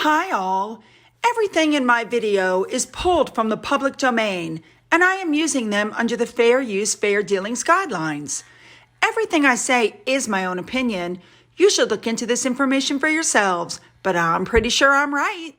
Hi all! Everything in my video is pulled from the public domain, and I am using them under the Fair Use, Fair Dealings guidelines. Everything I say is my own opinion. You should look into this information for yourselves, but I'm pretty sure I'm right.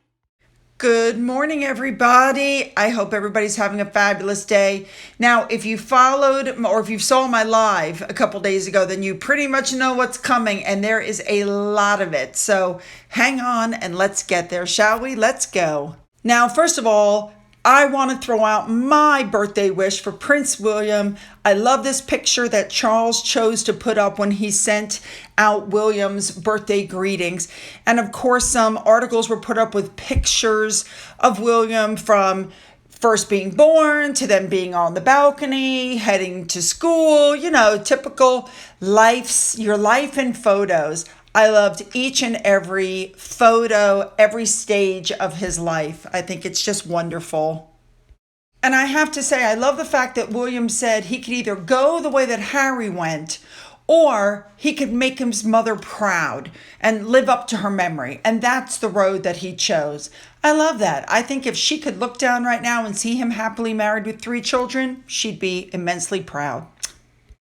Good morning, everybody. I hope everybody's having a fabulous day. Now, if you followed or if you saw my live a couple days ago, then you pretty much know what's coming, and there is a lot of it. So hang on and let's get there, shall we? Let's go. Now, first of all, I want to throw out my birthday wish for Prince William. I love this picture that Charles chose to put up when he sent out William's birthday greetings. And of course, some articles were put up with pictures of William from first being born to then being on the balcony, heading to school, typical your life in photos. I loved each and every photo, every stage of his life. I think it's just wonderful. And I have to say, I love the fact that William said he could either go the way that Harry went, or he could make his mother proud and live up to her memory. And that's the road that he chose. I love that. I think if she could look down right now and see him happily married with 3 children, she'd be immensely proud.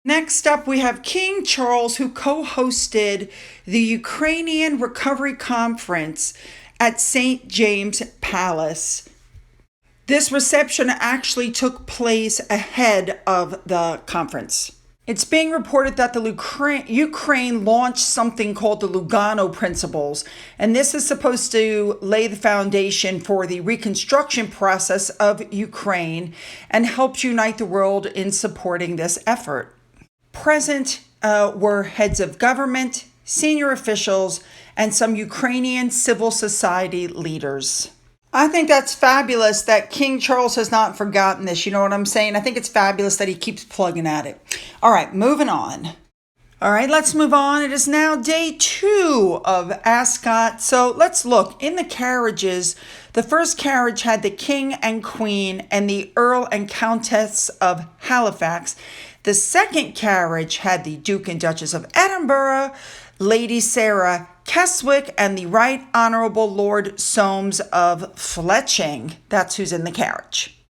Next up, we have King Charles, who co-hosted the Ukrainian Recovery Conference at St. James Palace. This reception actually took place ahead of the conference. It's being reported that the Ukraine launched something called the Lugano Principles, and this is supposed to lay the foundation for the reconstruction process of Ukraine and help unite the world in supporting this effort. Present were heads of government, senior officials, and some Ukrainian civil society leaders. I think that's fabulous that King Charles has not forgotten this. You know what I'm saying? I think it's fabulous that he keeps plugging at it. All right, moving on. All right, let's move on. It is now day 2 of Ascot. So let's look. In the carriages, the first carriage had the King and Queen and the Earl and Countess of Halifax. The second carriage had the Duke and Duchess of Edinburgh, Lady Sarah Keswick, and the Right Honourable Lord Soames of Fletching. That's who's in the carriage.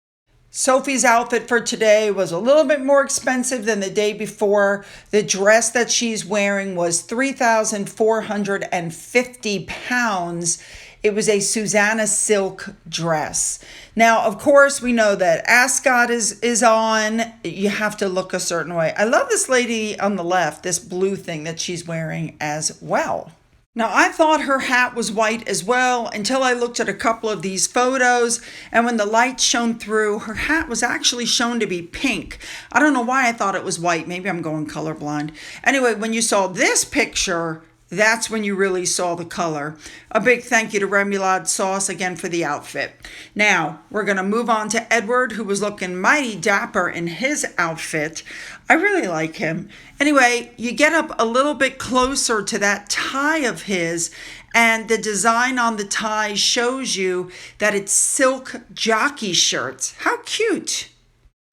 Sophie's outfit for today was a little bit more expensive than the day before. The dress that she's wearing was £3,450. It was a Susanna silk dress. Now, of course, we know that Ascot is on. You have to look a certain way. I love this lady on the left, this blue thing that she's wearing as well. Now, I thought her hat was white as well until I looked at a couple of these photos, and when the light shone through, her hat was actually shown to be pink. I don't know why I thought it was white. Maybe I'm going colorblind. Anyway, when you saw this picture, that's when you really saw the color. A big thank you to Remoulade Sauce again for the outfit. Now, we're going to move on to Edward, who was looking mighty dapper in his outfit. I really like him. Anyway, you get up a little bit closer to that tie of his, and the design on the tie shows you that it's silk jockey shirts. How cute.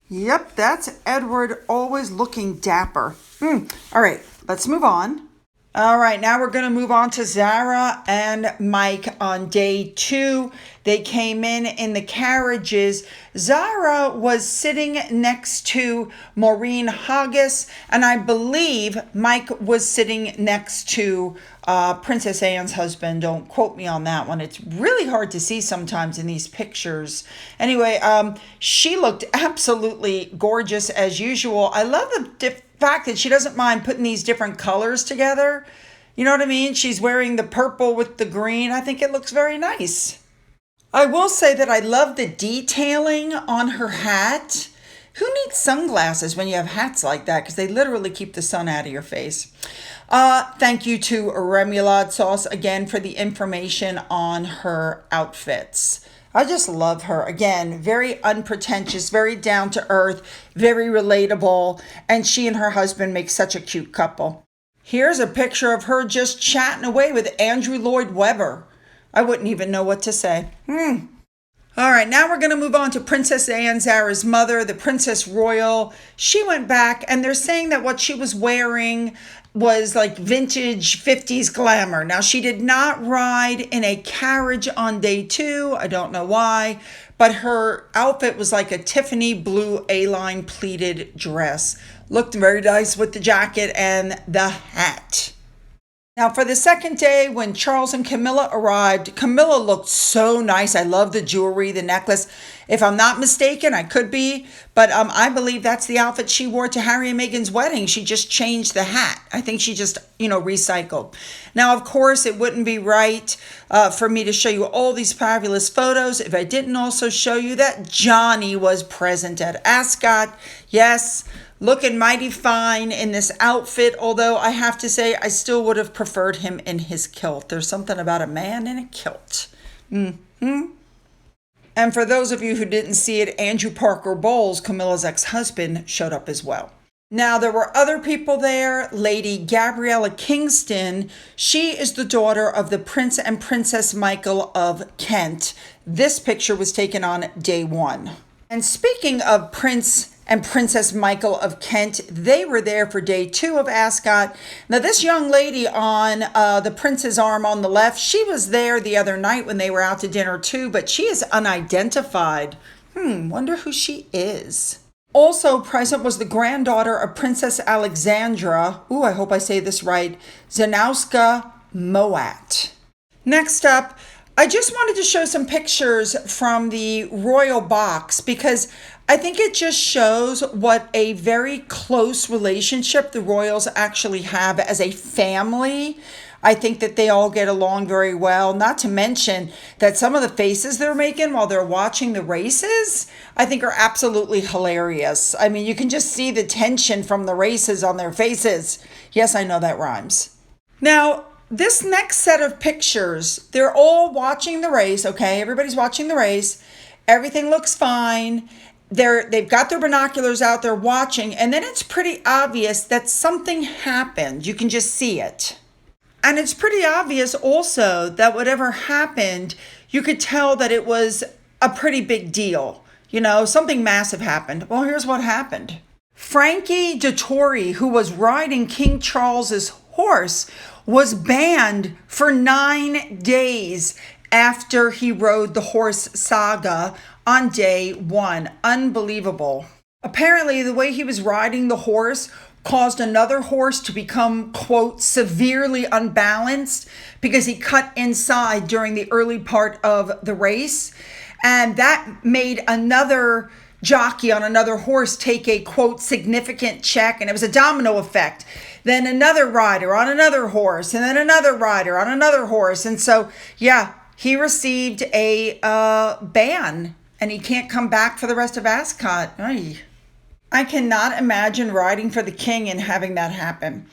Yep, that's Edward, always looking dapper. All right, let's move on. All right, now we're going to move on to Zara and Mike on day 2. They came in the carriages. Zara was sitting next to Maureen Haggis, and I believe Mike was sitting next to Princess Anne's husband. Don't quote me on that one. It's really hard to see sometimes in these pictures. Anyway, she looked absolutely gorgeous as usual. I love the fact that she doesn't mind putting these different colors together. You know what I mean? She's wearing the purple with the green. I think it looks very nice. I will say that I love the detailing on her hat. Who needs sunglasses when you have hats like that? Because they literally keep the sun out of your face. Thank you to Remoulade Sauce again for the information on her outfits. I just love her. Again, very unpretentious, very down to earth, very relatable, and she and her husband make such a cute couple. Here's a picture of her just chatting away with Andrew Lloyd Webber. I wouldn't even know what to say. All right, now we're going to move on to Princess Anne, Zara's mother, the Princess Royal. She went back, and they're saying that what she was wearing was like vintage 50s glamour. Now, she did not ride in a carriage on day 2. I don't know why, but her outfit was like a Tiffany blue A-line pleated dress. Looked very nice with the jacket and the hat. Now, for the second day, when Charles and Camilla arrived, Camilla looked so nice. I love the jewelry, the necklace. If I'm not mistaken, I could be, but I believe that's the outfit she wore to Harry and Meghan's wedding. She just changed the hat. I think she just, recycled. Now, of course, it wouldn't be right for me to show you all these fabulous photos if I didn't also show you that Johnny was present at Ascot. Yes, looking mighty fine in this outfit, although I have to say I still would have preferred him in his kilt. There's something about a man in a kilt. And for those of you who didn't see it, Andrew Parker Bowles, Camilla's ex-husband, showed up as well. Now, there were other people there. Lady Gabriella Kingston, she is the daughter of the Prince and Princess Michael of Kent. This picture was taken on day 1. And speaking of Prince and Princess Michael of Kent, they were there for day 2 of Ascot. Now, this young lady on the prince's arm on the left, she was there the other night when they were out to dinner too, but she is unidentified. Wonder who she is. Also present was the granddaughter of Princess Alexandra, I hope I say this right, Zanowska Moat. Next up, I just wanted to show some pictures from the royal box because I think it just shows what a very close relationship the royals actually have as a family. I think that they all get along very well, not to mention that some of the faces they're making while they're watching the races, I think are absolutely hilarious. I mean, you can just see the tension from the races on their faces. Yes, I know that rhymes. Now, this next set of pictures, they're all watching the race, okay? Everybody's watching the race. Everything looks fine. They've got their binoculars out, they're watching, and then it's pretty obvious that something happened. You can just see it. And it's pretty obvious also that whatever happened, you could tell that it was a pretty big deal. Something massive happened. Well, here's what happened. Frankie Dettori, who was riding King Charles's horse, was banned for 9 days after he rode the horse saga on day 1. Unbelievable. Apparently, the way he was riding the horse caused another horse to become, quote, severely unbalanced because he cut inside during the early part of the race. And that made another jockey on another horse take a, quote, significant check. And it was a domino effect. Then another rider on another horse, and then another rider on another horse. And so, yeah, he received a ban, and he can't come back for the rest of Ascot. I cannot imagine riding for the king and having that happen.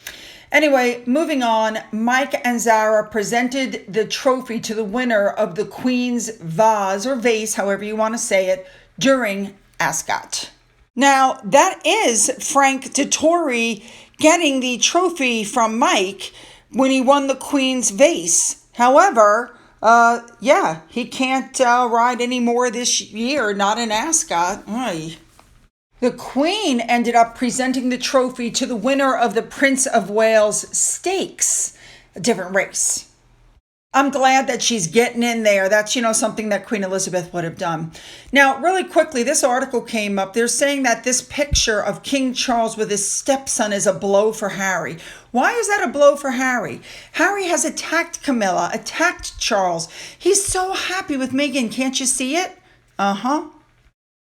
Anyway, moving on, Mike and Zara presented the trophy to the winner of the Queen's Vase, or Vase, however you want to say it, during Ascot. Now, that is Frank Dettori getting the trophy from Mike when he won the Queen's Vase. However, he can't ride anymore this year, not in Ascot. The Queen ended up presenting the trophy to the winner of the Prince of Wales Stakes, a different race. I'm glad that she's getting in there. That's, something that Queen Elizabeth would have done. Now, really quickly, this article came up. They're saying that this picture of King Charles with his stepson is a blow for Harry. Why is that a blow for Harry? Harry has attacked Camilla, attacked Charles. He's so happy with Meghan. Can't you see it? All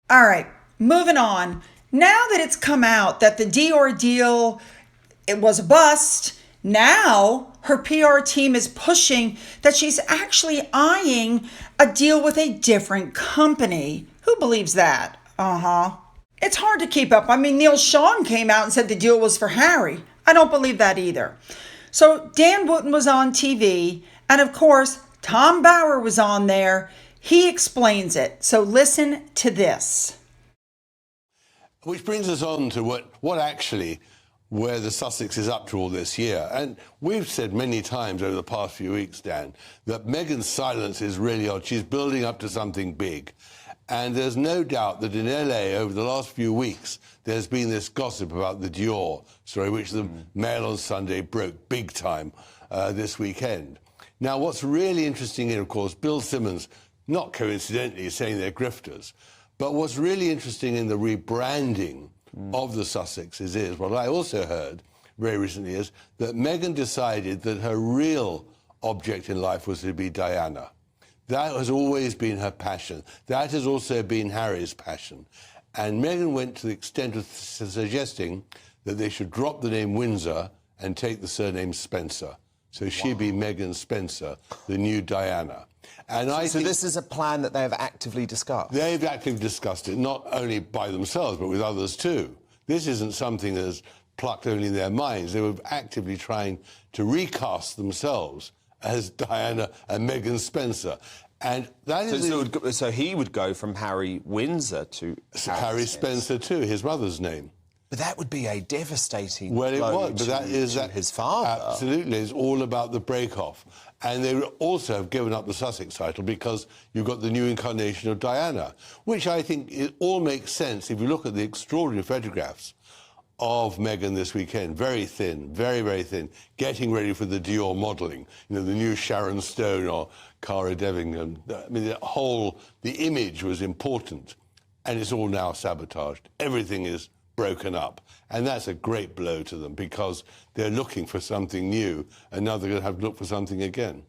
right, moving on. Now that it's come out that the Dior deal, it was a bust, now her PR team is pushing that she's actually eyeing a deal with a different company. Who believes that? It's hard to keep up. I mean, Neil Sean came out and said the deal was for Harry. I don't believe that either. So Dan Wootton was on TV, and of course, Tom Bauer was on there. He explains it. So listen to this. Which brings us on to where the Sussex is up to all this year. And we've said many times over the past few weeks, Dan, that Meghan's silence is really odd. She's building up to something big. And there's no doubt that in LA over the last few weeks, there's been this gossip about the Dior story, which the Mail on Sunday broke big time this weekend. Now, what's really interesting here, of course, Bill Simmons, not coincidentally, is saying they're grifters. But what's really interesting in the rebranding of the Sussexes is, what I also heard very recently is, that Meghan decided that her real object in life was to be Diana. That has always been her passion. That has also been Harry's passion. And Meghan went to the extent of suggesting that they should drop the name Windsor and take the surname Spencer. So she'd be Meghan Spencer, the new Diana. And I think this is a plan that they have actively discussed? They've actively discussed it, not only by themselves, but with others too. This isn't something that's plucked only in their minds. They were actively trying to recast themselves as Diana and Meghan Spencer. And that is... So he would go from Harry Windsor to Harry Spencer too, his mother's name. But that would be a devastating blow it was, but that is his father. Absolutely, it's all about the break-off. And they also have given up the Sussex title because you've got the new incarnation of Diana, which I think it all makes sense if you look at the extraordinary photographs of Meghan this weekend. Very thin, very, very thin, getting ready for the Dior modelling. You know, the new Sharon Stone or Cara Delevingne. I mean, the image was important, and it's all now sabotaged. Everything is broken up. And that's a great blow to them because they're looking for something new, and now they're going to have to look for something again.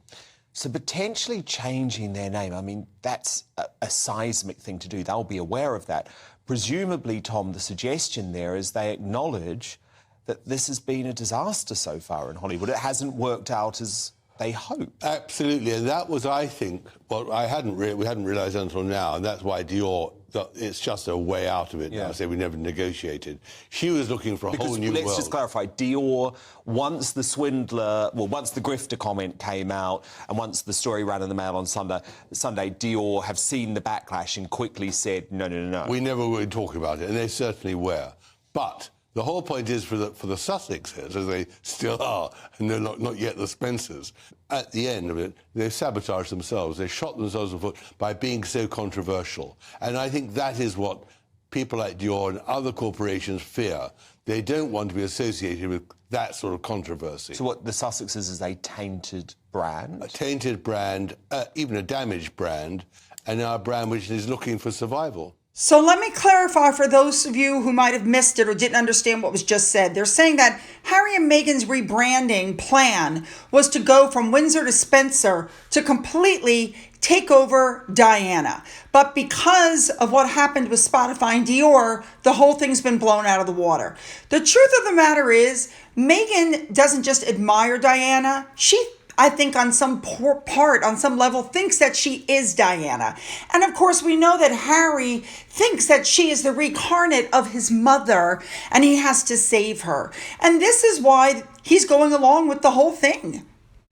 So potentially changing their name, I mean, that's a seismic thing to do. They'll be aware of that. Presumably, Tom, the suggestion there is they acknowledge that this has been a disaster so far in Hollywood. It hasn't worked out as they hoped. Absolutely, and that was, I think, what we hadn't realised until now, and that's why Dior, it's just a way out of it. Yeah. I say we never negotiated. She was looking for a whole new world. Let's just clarify, Dior, once the grifter comment came out, and once the story ran in the Mail on Sunday, Dior have seen the backlash and quickly said, no. We never would talk about it, and they certainly were. But the whole point is for the Sussexes, as they still are, and they're not yet the Spencers, at the end of it, they've sabotaged themselves. They shot themselves in the foot by being so controversial. And I think that is what people like Dior and other corporations fear. They don't want to be associated with that sort of controversy. So what the Sussexes is a tainted brand? A tainted brand, even a damaged brand, and now a brand which is looking for survival. So let me clarify for those of you who might have missed it or didn't understand what was just said. They're saying that Harry and Meghan's rebranding plan was to go from Windsor to Spencer to completely take over Diana. But because of what happened with Spotify and Dior, the whole thing's been blown out of the water. The truth of the matter is, Meghan doesn't just admire Diana. I think on some on some level, thinks that she is Diana. And of course, we know that Harry thinks that she is the reincarnate of his mother and he has to save her. And this is why he's going along with the whole thing.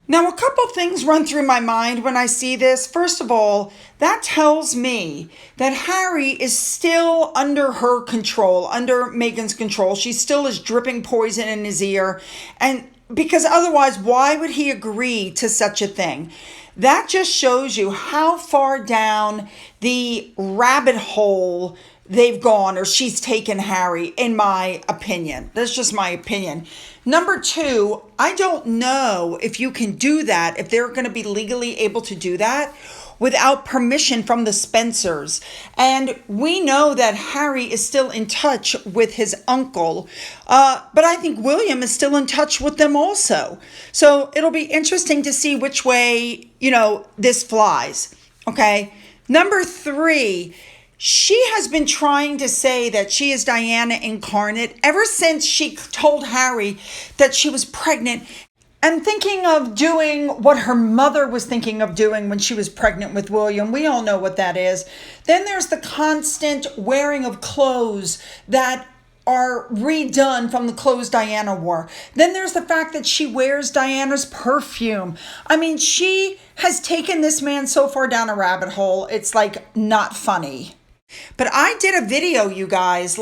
Now, a couple things run through my mind when I see this. First of all, that tells me that Harry is still under her control, under Meghan's control. She still is dripping poison in his ear. And because otherwise, why would he agree to such a thing? That just shows you how far down the rabbit hole they've gone, or she's taken Harry, in my opinion. That's just my opinion. Number two, I don't know if you can do that, if they're going to be legally able to do that without permission from the Spencers. And we know that Harry is still in touch with his uncle, but I think William is still in touch with them also. So it'll be interesting to see which way, this flies. Okay. Number three, she has been trying to say that she is Diana incarnate ever since she told Harry that she was pregnant and thinking of doing what her mother was thinking of doing when she was pregnant with William. We all know what that is. Then there's the constant wearing of clothes that are redone from the clothes Diana wore. Then there's the fact that she wears Diana's perfume. I mean, she has taken this man so far down a rabbit hole, it's like not funny. But I did a video, you guys,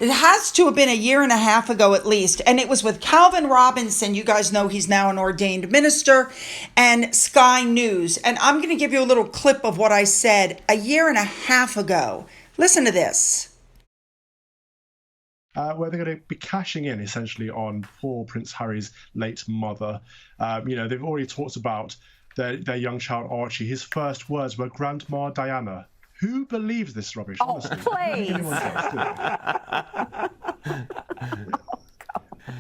It has to have been a year and a half ago at least. And it was with Calvin Robinson. You guys know he's now an ordained minister, and Sky News. And I'm going to give you a little clip of what I said a year and a half ago. Listen to this. Where they're going to be cashing in essentially on poor Prince Harry's late mother. They've already talked about their young child Archie. His first words were Grandma Diana. Who believes this rubbish? Oh, honestly? please.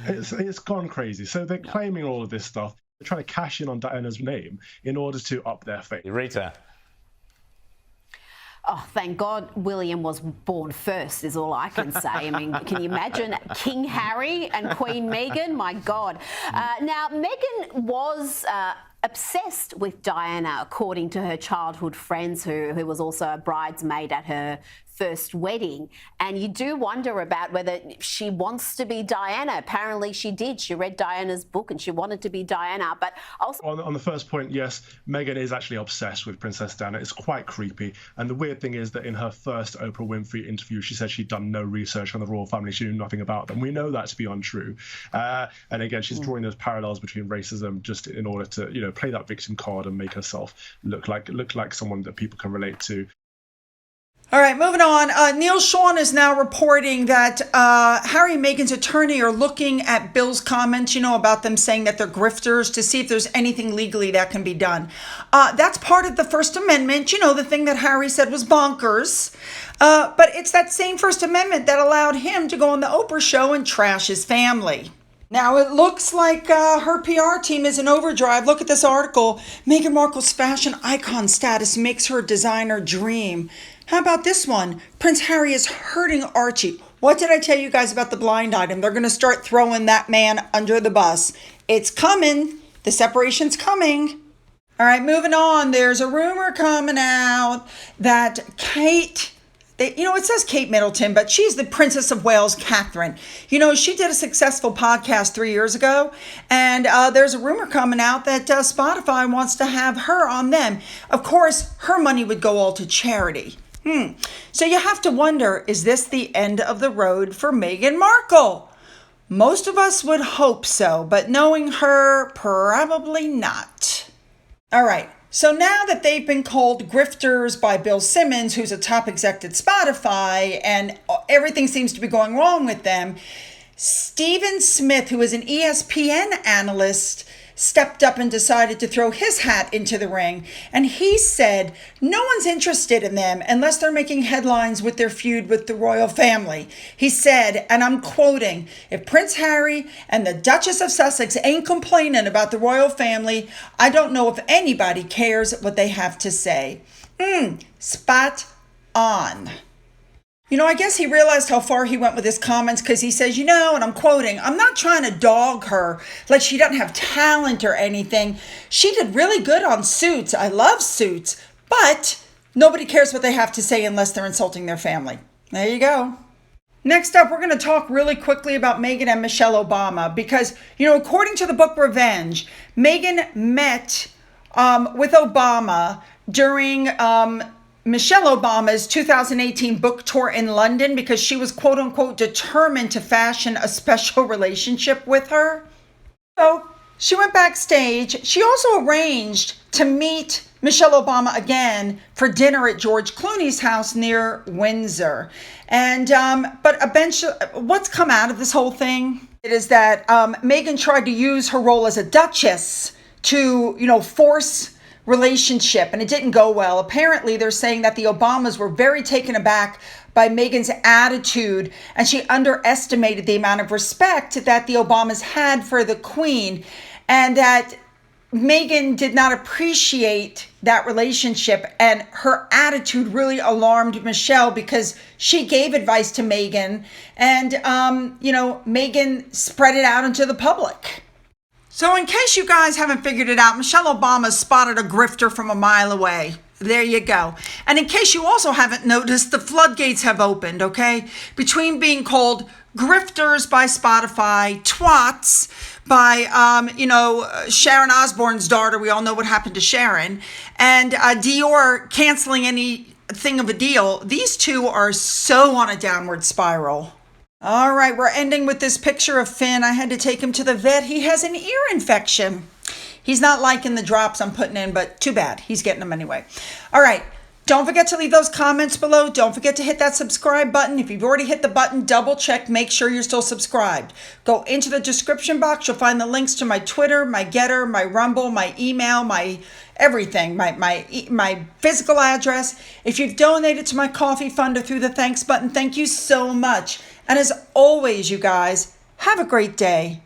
It's gone crazy. So they're claiming all of this stuff. They're trying to cash in on Diana's name in order to up their fame. Rita. Oh, thank God William was born first is all I can say. I mean, can you imagine King Harry and Queen Meghan? My God. Now, Meghan was obsessed with Diana, according to her childhood friends, who was also a bridesmaid at her first wedding. And you do wonder about whether she wants to be Diana. Apparently she did. She read Diana's book and she wanted to be Diana. But also on the first point, yes, Meghan is actually obsessed with Princess Diana. It's quite creepy. And the weird thing is that in her first Oprah Winfrey interview, she said she'd done no research on the royal family. She knew nothing about them. We know that to be untrue. And again, she's drawing those parallels between racism just in order to, play that victim card and make herself look like someone that people can relate to. All right, moving on. Neil Sean is now reporting that Harry and Meghan's attorney are looking at Bill's comments, about them saying that they're grifters, to see if there's anything legally that can be done. That's part of the First Amendment, the thing that Harry said was bonkers. But it's that same First Amendment that allowed him to go on the Oprah show and trash his family. Now, it looks like her PR team is in overdrive. Look at this article. Meghan Markle's fashion icon status makes her designer dream. How about this one? Prince Harry is hurting Archie. What did I tell you guys about the blind item? They're going to start throwing that man under the bus. It's coming. The separation's coming. All right, moving on. There's a rumor coming out that Kate... it says Kate Middleton, but she's the Princess of Wales, Catherine. She did a successful podcast 3 years ago, and there's a rumor coming out that Spotify wants to have her on them. Of course, her money would go all to charity. So you have to wonder, is this the end of the road for Meghan Markle? Most of us would hope so, but knowing her, probably not. All right. So now that they've been called grifters by Bill Simmons, who's a top exec at Spotify, and everything seems to be going wrong with them, Stephen Smith, who is an ESPN analyst, stepped up and decided to throw his hat into the ring. And he said, no one's interested in them unless they're making headlines with their feud with the royal family. He said, and I'm quoting, if Prince Harry and the Duchess of Sussex ain't complaining about the royal family, I don't know if anybody cares what they have to say. Spot on. I guess he realized how far he went with his comments, because he says, and I'm quoting, I'm not trying to dog her like she doesn't have talent or anything. She did really good on Suits. I love Suits, but nobody cares what they have to say unless they're insulting their family. There you go. Next up, we're going to talk really quickly about Meghan and Michelle Obama, because, according to the book Revenge, Meghan met with Obama during Michelle Obama's 2018 book tour in London, because she was, quote unquote, determined to fashion a special relationship with her. So she went backstage. She also arranged to meet Michelle Obama again for dinner at George Clooney's house near Windsor. And but eventually, what's come out of this whole thing is that Meghan tried to use her role as a duchess to, force relationship, and it didn't go well. Apparently, they're saying that the Obamas were very taken aback by Meghan's attitude, and she underestimated the amount of respect that the Obamas had for the Queen, and that Meghan did not appreciate that relationship, and her attitude really alarmed Michelle, because she gave advice to Meghan, and Meghan spread it out into the public. So in case you guys haven't figured it out, Michelle Obama spotted a grifter from a mile away. There you go. And in case you also haven't noticed, the floodgates have opened, okay? Between being called grifters by Spotify, twats by, Sharon Osbourne's daughter. We all know what happened to Sharon. And Dior canceling anything of a deal. These two are so on a downward spiral. All right, we're ending with this picture of Finn. I had to take him to the vet. He has an ear infection. He's not liking the drops I'm putting in, but too bad. He's getting them anyway. All right. Don't forget to leave those comments below. Don't forget to hit that subscribe button. If you've already hit the button, double check. Make sure you're still subscribed. Go into the description box. You'll find the links to my Twitter, my Getter, my Rumble, my email, my everything, my physical address. If you've donated to my coffee fund or through the thanks button, thank you so much. And as always, you guys, have a great day.